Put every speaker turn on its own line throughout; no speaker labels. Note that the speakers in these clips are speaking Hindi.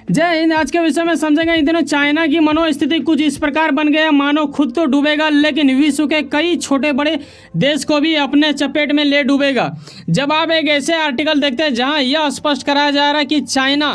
जय हिंद। आज के विषय में समझेंगे इन दिनों चाइना की मनोस्थिति कुछ इस प्रकार बन गया मानो खुद तो डूबेगा लेकिन विश्व के कई छोटे बड़े देश को भी अपने चपेट में ले डूबेगा। जब आप एक ऐसे आर्टिकल देखते हैं जहां यह स्पष्ट कराया जा रहा है कि चाइना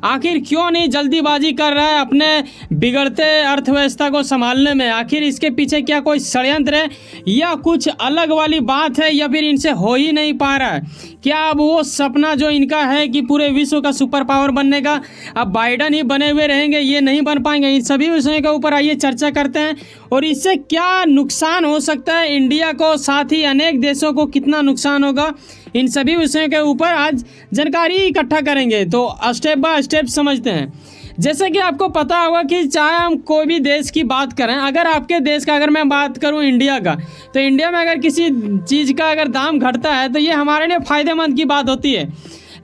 आखिर क्यों नहीं जल्दीबाजी कर रहा है अपने बिगड़ते अर्थव्यवस्था को संभालने में, आखिर इसके पीछे क्या कोई षड्यंत्र है या कुछ अलग वाली बात है या फिर इनसे हो ही नहीं पा रहा है, क्या अब वो सपना जो इनका है कि पूरे विश्व का सुपर पावर बनने का अब बाइडन ही बने हुए रहेंगे, ये नहीं बन पाएंगे। इन सभी विषयों के ऊपर आइए चर्चा करते हैं और इससे क्या नुकसान हो सकता है इंडिया को, साथ ही अनेक देशों को कितना नुकसान होगा, इन सभी विषयों के ऊपर आज जानकारी इकट्ठा करेंगे। तो स्टेप बाय स्टेप समझते हैं। जैसे कि आपको पता होगा कि चाहे हम कोई भी देश की बात करें, अगर आपके देश का अगर मैं बात करूं इंडिया का, तो इंडिया में अगर किसी चीज़ का अगर दाम घटता है तो ये हमारे लिए फ़ायदेमंद की बात होती है।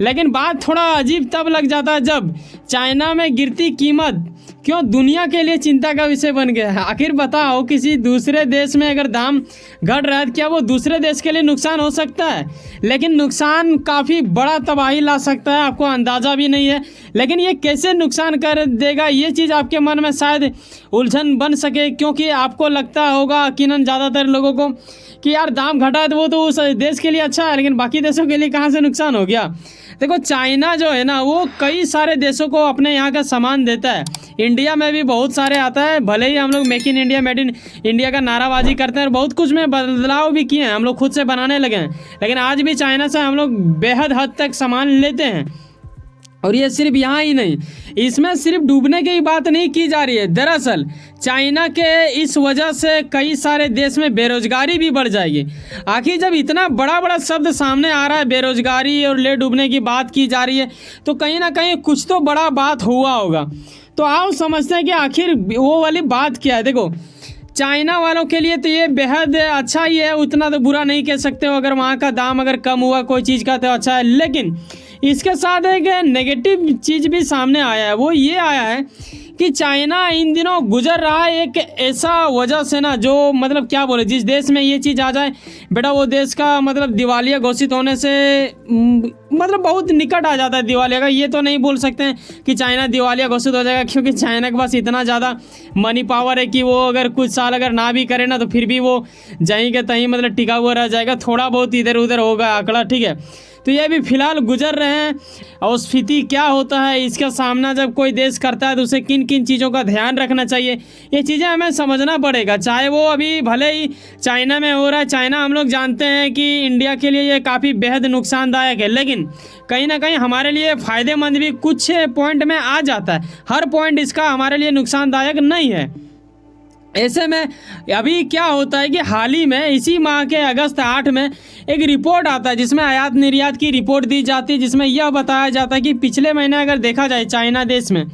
लेकिन बात थोड़ा अजीब तब लग जाता है जब चाइना में गिरती कीमत क्यों दुनिया के लिए चिंता का विषय बन गया है। आखिर बताओ, किसी दूसरे देश में अगर दाम घट रहा है क्या वो दूसरे देश के लिए नुकसान हो सकता है, लेकिन नुकसान काफ़ी बड़ा तबाही ला सकता है, आपको अंदाज़ा भी नहीं है। लेकिन ये कैसे नुकसान कर देगा ये चीज़ आपके मन में शायद उलझन बन सके, क्योंकि आपको लगता होगा यकीनन ज़्यादातर लोगों को कि यार दाम घटा है तो वो तो उस देश के लिए अच्छा है, लेकिन बाकी देशों के लिए कहाँ से नुकसान हो गया। देखो, चाइना जो है ना वो कई सारे देशों को अपने यहाँ का सामान देता है। इंडिया में भी बहुत सारे आता है, भले ही हम लोग make in India made in India का नाराबाजी करते हैं और बहुत कुछ में बदलाव भी किए हैं, हम लोग खुद से बनाने लगे हैं, लेकिन आज भी चाइना से हम लोग बेहद हद तक सामान लेते हैं। और ये सिर्फ यहाँ ही नहीं, इसमें सिर्फ डूबने की बात नहीं की जा रही है। दरअसल चाइना के इस वजह से कई सारे देश में बेरोजगारी भी बढ़ जाएगी। आखिर जब इतना बड़ा बड़ा शब्द सामने आ रहा है, बेरोजगारी और ले डूबने की बात की जा रही है, तो कहीं ना कहीं कुछ तो बड़ा बात हुआ होगा। तो आओ समझते हैं कि आखिर वो वाली बात क्या है। देखो, चाइना वालों के लिए तो ये बेहद अच्छा ही है, उतना तो बुरा नहीं कह सकते हो। अगर वहाँ का दाम अगर कम हुआ कोई चीज़ का तो अच्छा है, लेकिन इसके साथ एक नेगेटिव चीज़ भी सामने आया है। वो ये आया है कि चाइना इन दिनों गुजर रहा है एक ऐसा वजह से ना, जो मतलब क्या बोले, जिस देश में ये चीज़ आ जाए बेटा वो देश का मतलब दिवालिया घोषित होने से मतलब बहुत निकट आ जाता है दिवालिया का। ये तो नहीं बोल सकते हैं कि चाइना दिवालिया घोषित हो जाएगा, क्योंकि चाइना के पास इतना ज़्यादा मनी पावर है कि वो अगर कुछ साल अगर ना भी करे ना तो फिर भी वो जहीं के तहीं मतलब टिका हुआ रह जाएगा, थोड़ा बहुत इधर उधर होगा आंकड़ा, ठीक है। तो ये भी फिलहाल गुजर रहे हैं। और स्फीति क्या होता है, इसका सामना जब कोई देश करता है तो उसे किन किन चीज़ों का ध्यान रखना चाहिए, ये चीज़ें हमें समझना पड़ेगा। चाहे वो अभी भले ही चाइना में हो रहा है, चाइना हम लोग जानते हैं कि इंडिया के लिए ये काफ़ी बेहद नुकसानदायक है, लेकिन कहीं ना कहीं हमारे लिए फ़ायदेमंद भी कुछ पॉइंट में आ जाता है। हर पॉइंट इसका हमारे लिए नुकसानदायक नहीं है। ऐसे में अभी क्या होता है कि हाल ही में इसी माह के अगस्त 8 में एक रिपोर्ट आता है जिसमें आयात निर्यात की रिपोर्ट दी जाती है, जिसमें यह बताया जाता है कि पिछले महीने अगर देखा जाए चाइना देश में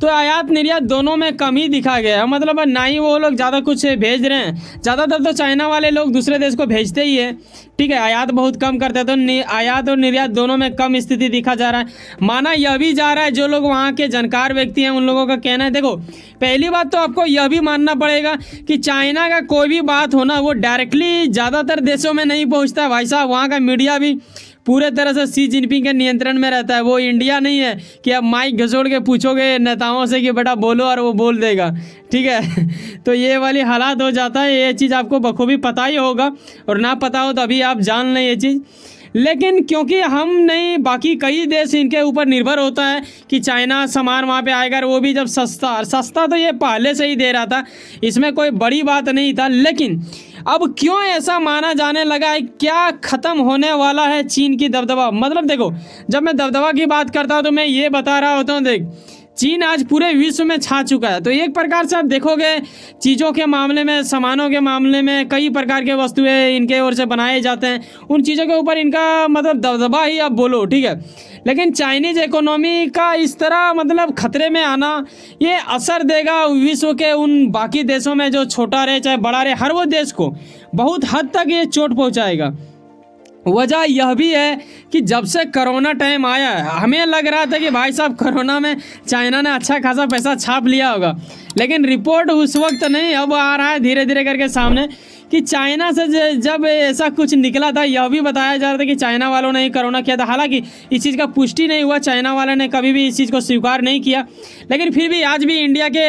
तो आयात निर्यात दोनों में कम ही दिखा गया है। मतलब ना ही वो लोग ज़्यादा कुछ भेज रहे हैं, ज़्यादातर तो चाइना वाले लोग दूसरे देश को भेजते ही है, ठीक है, आयात बहुत कम करते हैं। तो आयात और निर्यात दोनों में कम स्थिति दिखा जा रहा है। माना यह भी जा रहा है, जो लोग वहाँ के जानकार व्यक्ति हैं उन लोगों का कहना है। देखो, पहली बात तो आपको यह भी मानना पड़ेगा कि चाइना का कोई भी बात होना वो डायरेक्टली ज़्यादातर देशों में नहीं पहुँचता है भाई साहब। वहाँ का मीडिया भी पूरे तरह से शी जिनपिंग के नियंत्रण में रहता है। वो इंडिया नहीं है कि आप माइक घसोड़ के पूछोगे नेताओं से कि बेटा बोलो और वो बोल देगा, ठीक है। तो ये वाली हालात हो जाता है। ये चीज़ आपको बखूबी पता ही होगा, और ना पता हो तो अभी आप जान लें ये चीज़। लेकिन क्योंकि हम नहीं, बाकी कई देश इनके ऊपर निर्भर होता है कि चाइना सामान वहाँ पे आएगा, वो भी जब सस्ता तो ये पहले से ही दे रहा था, इसमें कोई बड़ी बात नहीं था। लेकिन अब क्यों ऐसा माना जाने लगा है, क्या ख़त्म होने वाला है चीन की दबदबा। मतलब देखो, जब मैं दबदबा की बात करता हूँ तो मैं ये बता रहा होता हूँ, देख चीन आज पूरे विश्व में छा चुका है। तो एक प्रकार से आप देखोगे चीज़ों के मामले में, सामानों के मामले में कई प्रकार के वस्तुएं इनके ओर से बनाए जाते हैं, उन चीज़ों के ऊपर इनका मतलब दबदबा ही आप बोलो, ठीक है। लेकिन चाइनीज़ इकोनॉमी का इस तरह मतलब खतरे में आना ये असर देगा विश्व के उन बाकी देशों में, जो छोटा रहे चाहे बड़ा रहे, हर वो देश को बहुत हद तक ये चोट पहुँचाएगा। वजह यह भी है कि जब से कोरोना टाइम आया है, हमें लग रहा था कि भाई साहब कोरोना में चाइना ने अच्छा खासा पैसा छाप लिया होगा, लेकिन रिपोर्ट उस वक्त नहीं, अब आ रहा है धीरे धीरे करके सामने कि चाइना से जब ऐसा कुछ निकला था, यह भी बताया जा रहा था कि चाइना वालों ने ही कोरोना किया था। हालांकि इस चीज़ का पुष्टि नहीं हुआ, चाइना वाले ने कभी भी इस चीज़ को स्वीकार नहीं किया, लेकिन फिर भी आज भी इंडिया के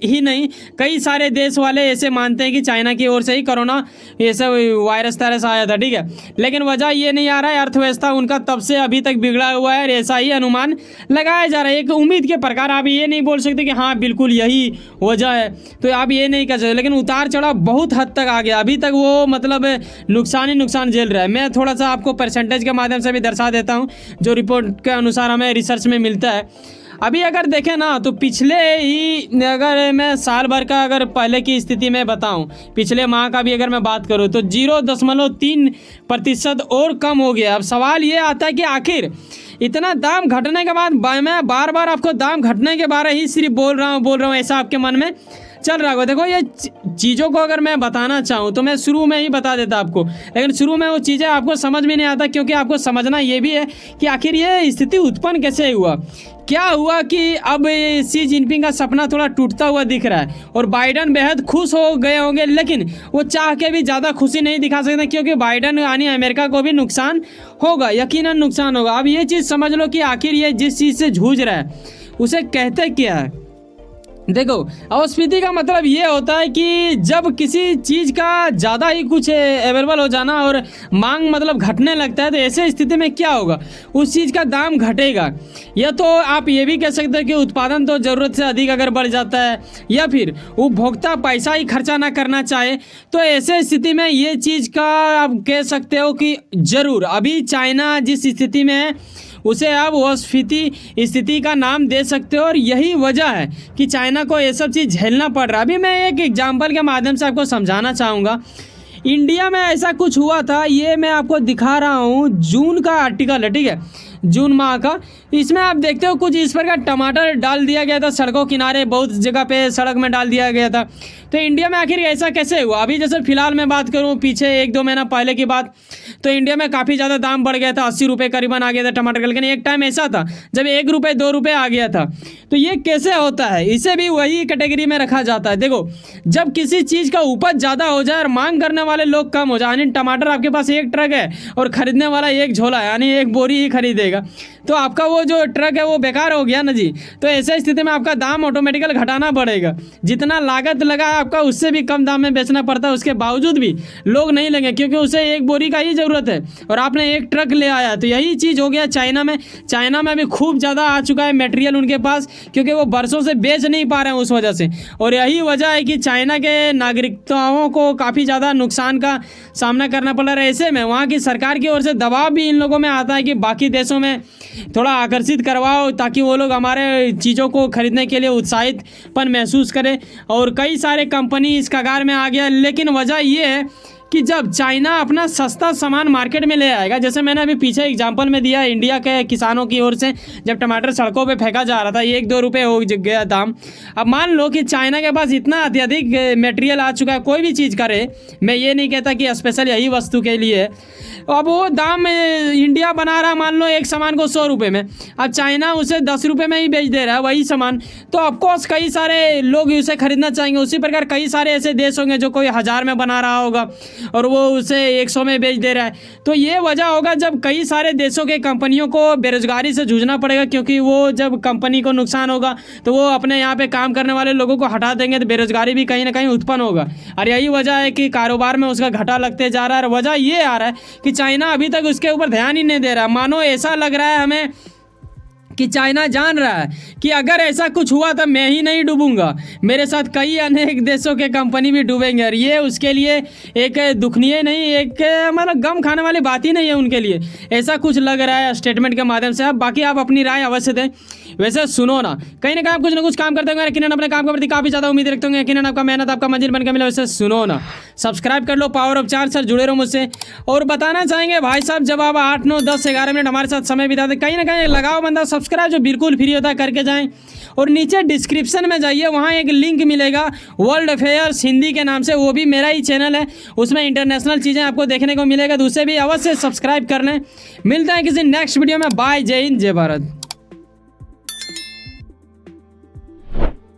ही नहीं कई सारे देश वाले ऐसे मानते हैं कि चाइना की ओर से ही कोरोना ऐसा वायरस तरह से आया था। ठीक है, लेकिन वजह ये नहीं आ रहा है, अर्थव्यवस्था उनका तब से अभी तक बिगड़ा हुआ है और ऐसा ही अनुमान लगाया जा रहा है। एक उम्मीद के प्रकार आप ये नहीं बोल सकते कि हाँ बिल्कुल यही वजह है, तो आप ये नहीं कह सकते, लेकिन उतार चढ़ाव बहुत हद तक आ गया। अभी तक वो मतलब नुकसान ही नुकसान झेल रहा है। मैं थोड़ा सा आपको परसेंटेज के माध्यम से भी दर्शा देता हूँ जो रिपोर्ट के अनुसार हमें रिसर्च में मिलता है। अभी अगर देखें ना तो पिछले ही अगर मैं साल भर का अगर पहले की स्थिति में बताऊं, पिछले माह का भी अगर मैं बात करूं तो 0.3% और कम हो गया। अब सवाल ये आता है कि आखिर इतना दाम घटने के बाद मैं बार बार आपको दाम घटने के बारे ही सिर्फ बोल रहा हूँ ऐसा आपके मन में चल रहा होगा। देखो ये चीज़ों को अगर मैं बताना चाहूँ तो मैं शुरू में ही बता देता आपको, लेकिन शुरू में वो चीज़ें आपको समझ में नहीं आता, क्योंकि आपको समझना ये भी है कि आखिर ये स्थिति उत्पन्न कैसे हुआ, क्या हुआ कि अब शी जिनपिंग का सपना थोड़ा टूटता हुआ दिख रहा है और बाइडन बेहद खुश हो गए होंगे, लेकिन वो चाह के भी ज़्यादा खुशी नहीं दिखा सकते, क्योंकि बाइडन यानी अमेरिका को भी नुकसान होगा, यकीनन नुकसान होगा। अब ये चीज़ समझ लो कि आखिर ये जिस चीज़ से जूझ रहा है उसे कहते क्या है। देखो अपस्फीति का मतलब ये होता है कि जब किसी चीज़ का ज़्यादा ही कुछ अवेलेबल हो जाना और मांग मतलब घटने लगता है, तो ऐसे स्थिति में क्या होगा, उस चीज़ का दाम घटेगा। या तो आप ये भी कह सकते हैं कि उत्पादन तो ज़रूरत से अधिक अगर बढ़ जाता है, या फिर उपभोक्ता पैसा ही खर्चा ना करना चाहे, तो ऐसे स्थिति में ये चीज़ का आप कह सकते हो कि ज़रूर अभी चाइना जिस स्थिति में है उसे आप अपस्फीति स्थिति का नाम दे सकते हो, और यही वजह है कि चाइना को ये सब चीज़ झेलना पड़ रहा है। अभी मैं एक एग्जांपल के माध्यम से आपको समझाना चाहूँगा। इंडिया में ऐसा कुछ हुआ था, ये मैं आपको दिखा रहा हूँ, जून का आर्टिकल है, ठीक है, जून माह का। इसमें आप देखते हो कुछ इस प्रकार टमाटर डाल दिया गया था सड़कों किनारे, बहुत जगह पे सड़क में डाल दिया गया था। तो इंडिया में आखिर ऐसा कैसे हुआ? अभी जैसे फिलहाल मैं बात करूं पीछे 1-2 महीना पहले की बात, तो इंडिया में काफ़ी ज़्यादा दाम बढ़ गया था, 80 रुपये करीबन आ गया था टमाटर का। लेकिन एक टाइम ऐसा था जब 1 रुपये 2 रुपये आ गया था। तो ये कैसे होता है? इसे भी वही कैटेगरी में रखा जाता है। देखो जब किसी चीज़ का उपज ज़्यादा हो जाए और मांग करने वाले लोग कम हो जाए, यानी टमाटर आपके पास एक ट्रक है और खरीदने वाला एक झोला है, यानी एक बोरी ही खरीदेगा, तो आपका वो जो ट्रक है वो बेकार हो गया ना जी। तो ऐसे स्थिति में आपका दाम ऑटोमेटिकल घटाना पड़ेगा। जितना लागत लगा है आपका उससे भी कम दाम में बेचना पड़ता है, उसके बावजूद भी लोग नहीं लेंगे, क्योंकि उसे एक बोरी का ही ज़रूरत है और आपने एक ट्रक ले आया। तो यही चीज़ हो गया चाइना में। चाइना में भी खूब ज़्यादा आ चुका है मटेरियल उनके पास, क्योंकि वो बरसों से बेच नहीं पा रहे हैं उस वजह से। और यही वजह है कि चाइना के नागरिकताओं को काफ़ी ज़्यादा नुकसान का सामना करना पड़ रहा है। ऐसे में वहाँ की सरकार की ओर से दबाव भी इन लोगों में आता है कि बाकी देशों में थोड़ा आकर्षित करवाओ, ताकि वो लोग हमारे चीज़ों को खरीदने के लिए उत्साहितपन महसूस करें। और कई सारे कंपनी इस कगार में आ गया। लेकिन वजह ये है कि जब चाइना अपना सस्ता सामान मार्केट में ले आएगा, जैसे मैंने अभी पीछे एग्जांपल में दिया इंडिया के किसानों की ओर से, जब टमाटर सड़कों पे फेंका जा रहा था 1-2 रुपये हो गया दाम। अब मान लो कि चाइना के पास इतना अत्यधिक मटेरियल आ चुका है, कोई भी चीज़ करे, मैं ये नहीं कहता कि स्पेशल यही वस्तु के लिए, अब वो दाम इंडिया बना रहा मान लो एक सामान को 100 रुपये में, अब चाइना उसे 10 रुपये में ही बेच दे रहा है वही सामान, तो ऑफकोर्स कई सारे लोग उसे खरीदना चाहेंगे। उसी प्रकार कई सारे ऐसे देश होंगे जो कोई 1000 में बना रहा होगा और वो उसे 100 में बेच दे रहा है। तो ये वजह होगा जब कई सारे देशों के कंपनियों को बेरोजगारी से जूझना पड़ेगा, क्योंकि वो जब कंपनी को नुकसान होगा तो वो अपने यहाँ पे काम करने वाले लोगों को हटा देंगे, तो बेरोजगारी भी कहीं ना कहीं उत्पन्न होगा। और यही वजह है कि कारोबार में उसका घाटा लगते जा रहा है। और वजह ये आ रहा है कि चाइना अभी तक उसके ऊपर ध्यान ही नहीं दे रहा। मानो ऐसा लग रहा है हमें कि चाइना जान रहा है कि अगर ऐसा कुछ हुआ तो मैं ही नहीं डूबूंगा, मेरे साथ कई अनेक देशों के कंपनी भी डूबेंगे। और ये उसके लिए एक दुखनीय नहीं, एक मतलब गम खाने वाली बात ही नहीं है उनके लिए, ऐसा कुछ लग रहा है स्टेटमेंट के माध्यम से। अब बाकी आप अपनी राय अवश्य दें। वैसे सुनो ना कहीं आप कुछ ना कुछ काम करते होंगे, यकीनन अपने काम के प्रति काफ़ी ज़्यादा उम्मीद रखते होंगे, यकीनन आपका मेहनत आपका मंजिल बन के मिला। वैसे सुनो ना, सब्सक्राइब कर लो पावर ऑफ 4 सर, जुड़े रहो मुझसे। और बताना चाहेंगे भाई साहब, जब आप 8, 9, 10, 11 मिनट हमारे साथ समय बिताते, कहीं ना कहीं लगाओ बंदा सब्सक्राइब, जो बिल्कुल फ्री होता है, करके जाएं। और नीचे डिस्क्रिप्शन में जाइए, वहाँ एक लिंक मिलेगा वर्ल्ड अफेयर्स हिंदी के नाम से, वो भी मेरा ही चैनल है, उसमें इंटरनेशनल चीज़ें आपको देखने को मिलेगा, तो उसे भी अवश्य सब्सक्राइब कर लें। मिलते हैं किसी नेक्स्ट वीडियो में। बाय, जय हिंद, जय भारत।